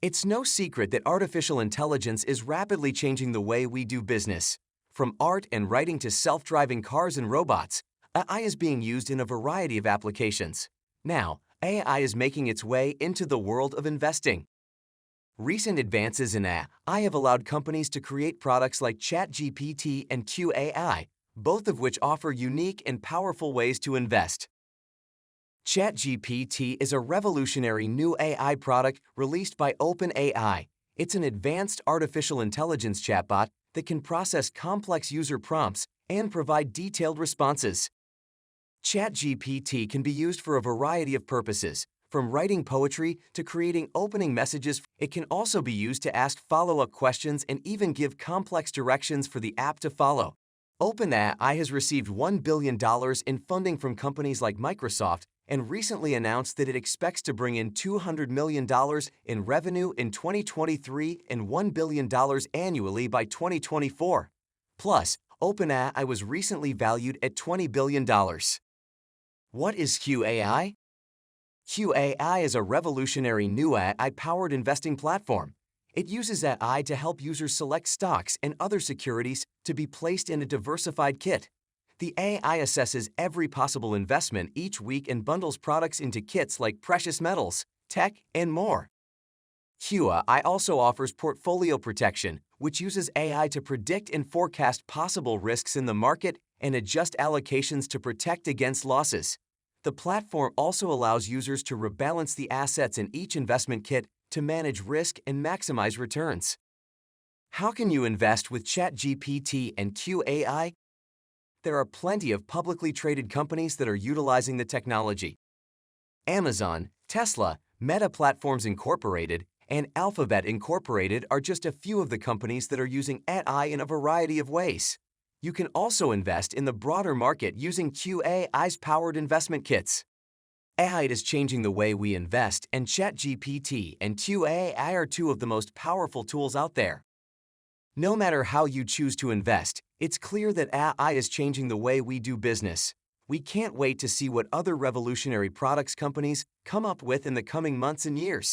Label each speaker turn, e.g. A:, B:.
A: It's no secret that artificial intelligence is rapidly changing the way we do business. From art and writing to self-driving cars and robots, AI is being used in a variety of applications. Now, AI is making its way into the world of investing. Recent advances in AI have allowed companies to create products like ChatGPT and Q.ai, both of which offer unique and powerful ways to invest. ChatGPT is a revolutionary new AI product released by OpenAI. It's an advanced artificial intelligence chatbot that can process complex user prompts and provide detailed responses. ChatGPT can be used for a variety of purposes, from writing poetry to creating opening messages. It can also be used to ask follow-up questions and even give complex directions for the app to follow. OpenAI has received $1 billion in funding from companies like Microsoft and recently announced that it expects to bring in $200 million in revenue in 2023 and $1 billion annually by 2024. Plus, OpenAI was recently valued at $20 billion. What is Q.ai? Q.ai is a revolutionary new AI-powered investing platform. It uses AI to help users select stocks and other securities to be placed in a diversified kit. The AI assesses every possible investment each week and bundles products into kits like precious metals, tech, and more. Q.ai also offers portfolio protection, which uses AI to predict and forecast possible risks in the market and adjust allocations to protect against losses. The platform also allows users to rebalance the assets in each investment kit to manage risk and maximize returns. How can you invest with ChatGPT and Q.ai? There are plenty of publicly traded companies that are utilizing the technology. Amazon, Tesla, Meta Platforms Incorporated, and Alphabet Incorporated are just a few of the companies that are using AI in a variety of ways. You can also invest in the broader market using Q.ai's powered investment kits. AI is changing the way we invest, and ChatGPT and Q.ai are two of the most powerful tools out there. No matter how you choose to invest, it's clear that AI is changing the way we do business. We can't wait to see what other revolutionary products companies come up with in the coming months and years.